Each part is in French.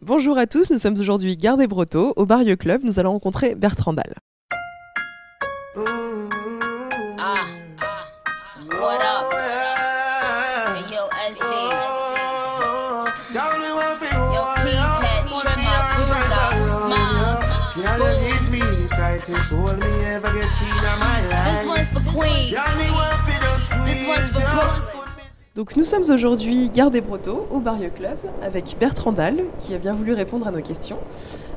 Bonjour à tous, nous sommes aujourd'hui Gare des Brotteaux, au Barieux Club. Nous allons rencontrer Bertrand Dalle. What up? Hey, yo, SB. Yo, please head, trim my bruises up, smiles. This one's for Queens. This one's for Brooklyn. Donc nous sommes aujourd'hui Gare des Brotteaux, au Barieux Club, avec Bertrand Dalle, qui a bien voulu répondre à nos questions.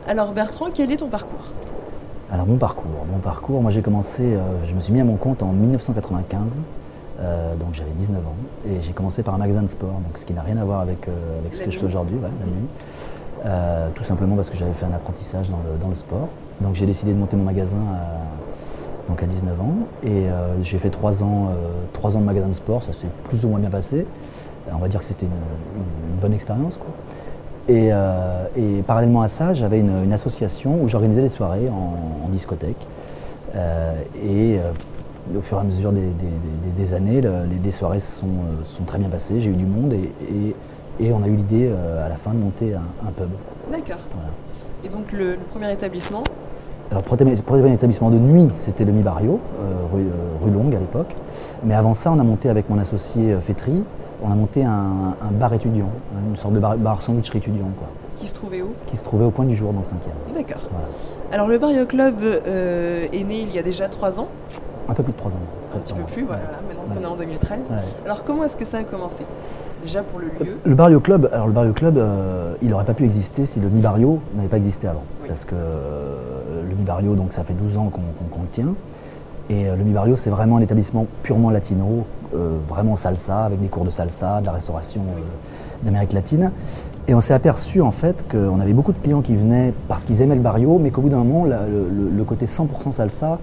Alors Bertrand, quel est ton parcours ? Alors mon parcours, moi j'ai commencé, je me suis mis à mon compte en 1995, donc j'avais 19 ans, et j'ai commencé par un magasin de sport, donc ce qui n'a rien à voir avec ce que je fais aujourd'hui, ouais, la nuit. Tout simplement parce que j'avais fait un apprentissage dans le sport. Donc j'ai décidé de monter mon magasin à 19 ans, et j'ai fait 3 ans de magasin de sport, ça s'est plus ou moins bien passé. On va dire que c'était une bonne expérience, quoi. Et parallèlement à ça, j'avais une association où j'organisais des soirées en discothèque. Au fur et à mesure des années, les soirées sont très bien passées, j'ai eu du monde et on a eu l'idée à la fin de monter un pub. D'accord. Voilà. Et donc le premier établissement ? Alors, premier établissement de nuit, c'était le Mi-Barrio, rue Longue à l'époque. Mais avant ça, on a monté avec mon associé Fétri, on a monté un bar étudiant, une sorte de bar sandwich étudiant, quoi. Qui se trouvait où ? Qui se trouvait au Point du Jour dans le 5e. D'accord. Voilà. Alors le Barieux Club est né il y a déjà 3 ans. Un peu plus de 3 ans. Un petit peu plus, voilà, maintenant qu'on est en 2013. Ouais. Alors comment est-ce que ça a commencé ? Déjà pour le lieu ? Le Barieux Club, il n'aurait pas pu exister si le Mi-Barrio n'avait pas existé avant. Oui. Parce que le Mi-Barrio, donc ça fait 12 ans qu'on le tient. Et le Mi-Barrio, c'est vraiment un établissement purement latino, vraiment salsa, avec des cours de salsa, de la restauration d'Amérique latine. Et on s'est aperçu en fait qu'on avait beaucoup de clients qui venaient parce qu'ils aimaient le Barrio, mais qu'au bout d'un moment, le côté 100% salsa,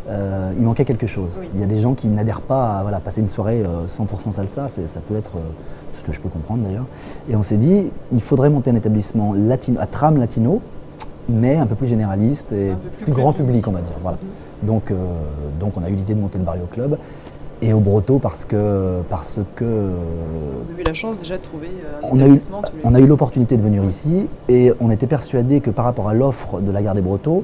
il manquait quelque chose. Oui. Il y a des gens qui n'adhèrent pas à passer une soirée 100% salsa, ça peut être ce que je peux comprendre d'ailleurs. Et on s'est dit, il faudrait monter un établissement latino, à trame latino, mais un peu plus généraliste et plus grand public, on va dire. Voilà. Donc on a eu l'idée de monter le Barieux Club. Et au Brotteaux parce que Vous avez eu la chance déjà de trouver un on établissement. a eu l'opportunité de venir ici et on était persuadé que par rapport à l'offre de la Gare des Brotteaux,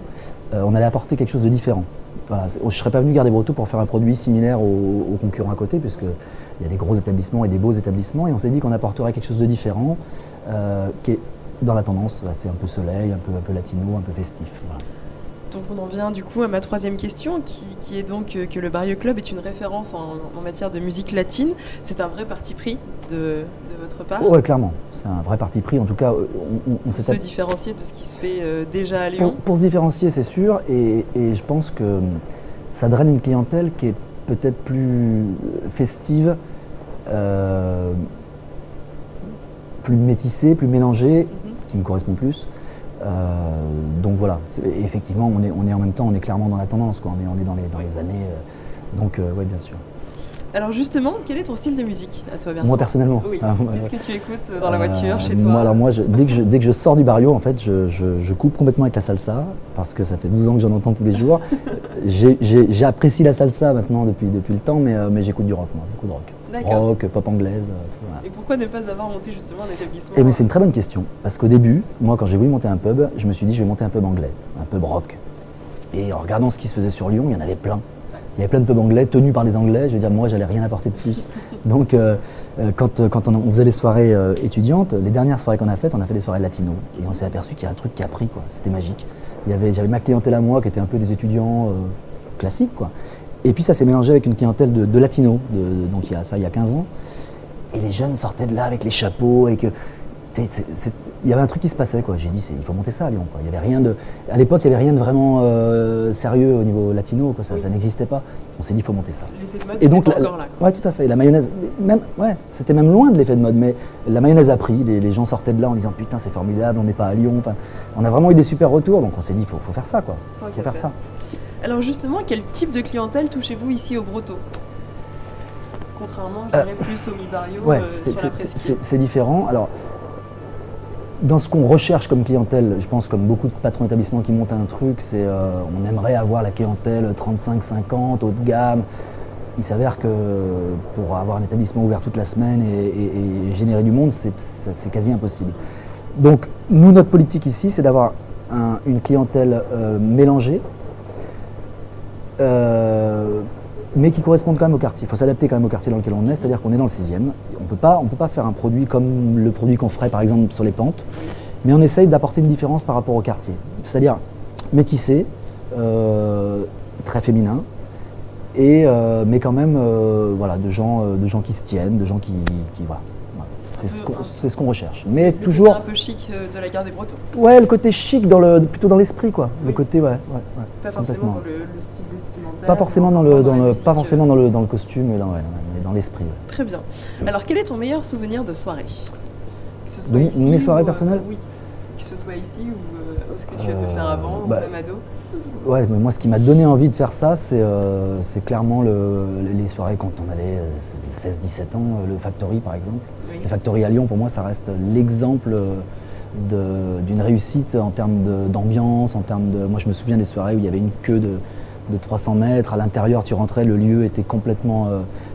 on allait apporter quelque chose de différent. Voilà, je ne serais pas venu Gare des Brotteaux pour faire un produit similaire aux concurrents à côté, puisqu'il y a des gros établissements et des beaux établissements, et on s'est dit qu'on apporterait quelque chose de différent, qui est dans la tendance, c'est un peu soleil, un peu latino, un peu festif. Voilà. Donc on en vient du coup à ma troisième question, qui est donc que le Barieux Club est une référence en matière de musique latine. C'est un vrai parti pris de votre part ? Oui, clairement, c'est un vrai parti pris. En tout cas, on s'est se différencier de ce qui se fait déjà à Lyon. Pour se différencier, c'est sûr, et je pense que ça draine une clientèle qui est peut-être plus festive, plus métissée, plus mélangée, qui me correspond plus. Donc voilà, effectivement, on est en même temps, on est clairement dans la tendance, quoi. On est dans les années, oui, bien sûr. Alors justement, quel est ton style de musique à toi, Bertrand ? Moi personnellement. Oui. Qu'est-ce que tu écoutes dans la voiture, chez toi ? Moi, dès que je sors du Barrio, en fait, je coupe complètement avec la salsa, parce que ça fait 12 ans que j'en entends tous les jours. J'apprécie la salsa maintenant depuis le temps, mais j'écoute du rock, moi, beaucoup de rock. D'accord. Rock, pop anglaise, voilà. Et pourquoi ne pas avoir monté justement un établissement ? Mais c'est une très bonne question, parce qu'au début, moi quand j'ai voulu monter un pub, je me suis dit je vais monter un pub anglais, un pub rock. Et en regardant ce qui se faisait sur Lyon, il y en avait plein. Il y avait plein de pubs anglais tenus par des Anglais, je veux dire moi j'allais rien apporter de plus. Donc quand on faisait les soirées étudiantes, les dernières soirées qu'on a faites, on a fait des soirées latino. Et on s'est aperçu qu'il y a un truc qui a pris, quoi. C'était magique. J'avais ma clientèle à moi qui était un peu des étudiants classiques, quoi. Et puis ça s'est mélangé avec une clientèle de latinos, donc il y a 15 ans. Et les jeunes sortaient de là avec les chapeaux et il y avait un truc qui se passait, quoi. J'ai dit il faut monter ça à Lyon, quoi. À l'époque, il n'y avait rien de vraiment sérieux au niveau latino, quoi. Ça n'existait pas. On s'est dit il faut monter ça. L'effet de mode et donc était encore là, quoi. Ouais, tout à fait. Et la mayonnaise, c'était même loin de l'effet de mode, mais la mayonnaise a pris. Les gens sortaient de là en disant putain c'est formidable, on n'est pas à Lyon. Enfin, on a vraiment eu des super retours, donc on s'est dit il faut faire ça, quoi. Faut faire ça. Alors justement, quel type de clientèle touchez-vous ici au Brotteaux ? Contrairement, je dirais, plus au Mi-Barrio, sur la presqu'île. C'est différent. Alors, dans ce qu'on recherche comme clientèle, je pense comme beaucoup de patrons d'établissements qui montent un truc, on aimerait avoir la clientèle 35-50, haut de gamme. Il s'avère que pour avoir un établissement ouvert toute la semaine et générer du monde, c'est quasi impossible. Donc, nous, notre politique ici, c'est d'avoir une clientèle mélangée, mais qui corresponde quand même au quartier. Il faut s'adapter quand même au quartier dans lequel on est, c'est-à-dire qu'on est dans le 6e. On peut pas faire un produit comme le produit qu'on ferait par exemple sur les pentes, mais on essaye d'apporter une différence par rapport au quartier. C'est-à-dire métissé, très féminin, mais quand même voilà, de gens qui se tiennent, de gens qui voilà. C'est ce qu'on recherche. Mais le toujours côté un peu chic de la gare des Bretons. Ouais, le côté chic plutôt dans l'esprit quoi. Oui. Le côté ouais. Pas forcément dans le style vestimentaire. Pas forcément pas forcément dans le costume, mais dans l'esprit. Ouais. Très bien. Alors quel est ton meilleur souvenir de soirée? Mes soirées personnelles? Oui. Que ce soit ici ou ce que tu as pu faire avant, ou même ado. Ouais, mais moi ce qui m'a donné envie de faire ça, c'est clairement les soirées quand on avait 16-17 ans, le Factory par exemple. Oui. Le Factory à Lyon, pour moi, ça reste l'exemple d'une réussite en termes d'ambiance, Moi, je me souviens des soirées où il y avait une queue de 300 mètres. À l'intérieur, tu rentrais, le lieu était complètement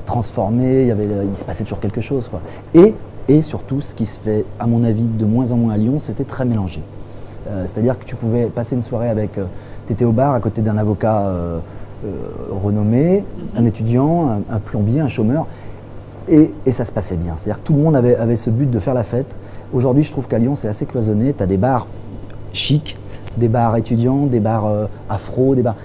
transformé. Il se passait toujours quelque chose, quoi. Et surtout, ce qui se fait, à mon avis, de moins en moins à Lyon, c'était très mélangé. C'est-à-dire que tu pouvais passer une soirée avec... tu étais au bar à côté d'un avocat renommé, un étudiant, un plombier, un chômeur. Et ça se passait bien. C'est-à-dire que tout le monde avait ce but de faire la fête. Aujourd'hui, je trouve qu'à Lyon, c'est assez cloisonné. Tu as des bars chics, des bars étudiants, des bars afro, des bars...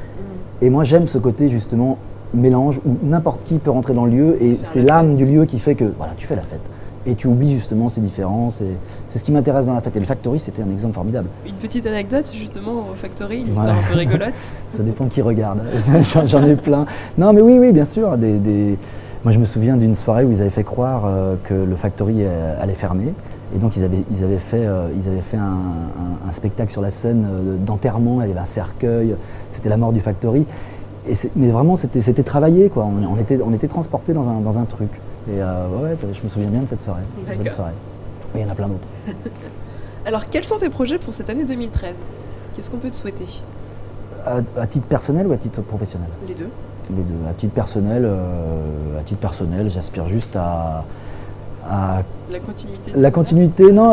Et moi, j'aime ce côté, justement, mélange, où n'importe qui peut rentrer dans le lieu. Et c'est l'âme du lieu qui fait que, voilà, tu fais la fête. Et tu oublies justement ces différences. C'est ce qui m'intéresse dans la fête. Et le Factory, c'était un exemple formidable. Une petite anecdote, justement, au Factory, une histoire un peu rigolote. Ça dépend qui regarde. J'en ai plein. Non, mais oui, bien sûr. Moi, je me souviens d'une soirée où ils avaient fait croire que le Factory allait fermer. Et donc, ils avaient fait un spectacle sur la scène d'enterrement. Il y avait un cercueil. C'était la mort du Factory. Mais vraiment, c'était travaillé, quoi. On était transportés dans un truc. Et je me souviens bien de cette soirée. D'accord. Mais il y en a plein d'autres. Alors, quels sont tes projets pour cette année 2013? Qu'est-ce qu'on peut te souhaiter? À titre personnel ou à titre professionnel? Les deux. Les deux. À titre personnel, j'aspire juste à la continuité. La continuité, non,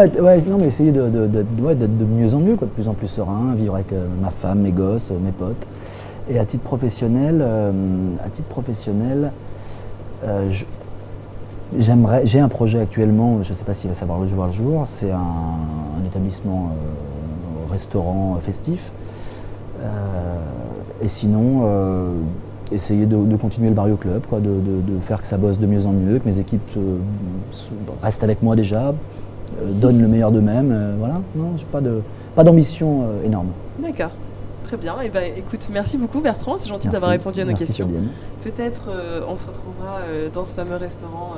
mais essayer d'être de mieux en mieux, quoi, de plus en plus serein, vivre avec ma femme, mes gosses, mes potes. Et à titre professionnel, j'ai un projet actuellement, je ne sais pas s'il va savoir le jour, c'est un établissement restaurant festif. Et sinon, essayer de continuer le Barrio Club, quoi, de faire que ça bosse de mieux en mieux, que mes équipes restent avec moi déjà, donnent le meilleur d'eux-mêmes. Voilà, non, j'ai pas d'ambition énorme. D'accord. Très bien. Et écoute, merci beaucoup Bertrand, c'est gentil d'avoir répondu à nos questions. Peut-être on se retrouvera dans ce fameux restaurant.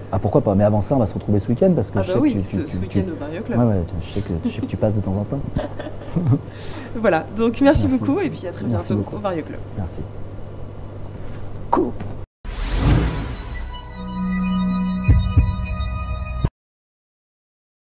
Ah pourquoi pas, mais avant ça on va se retrouver ce week-end parce que ce week-end au Barrio Club. Ouais, je sais que tu passes de temps en temps. Voilà, donc merci beaucoup et puis à très bientôt au Barrio Club. Merci. Coupe.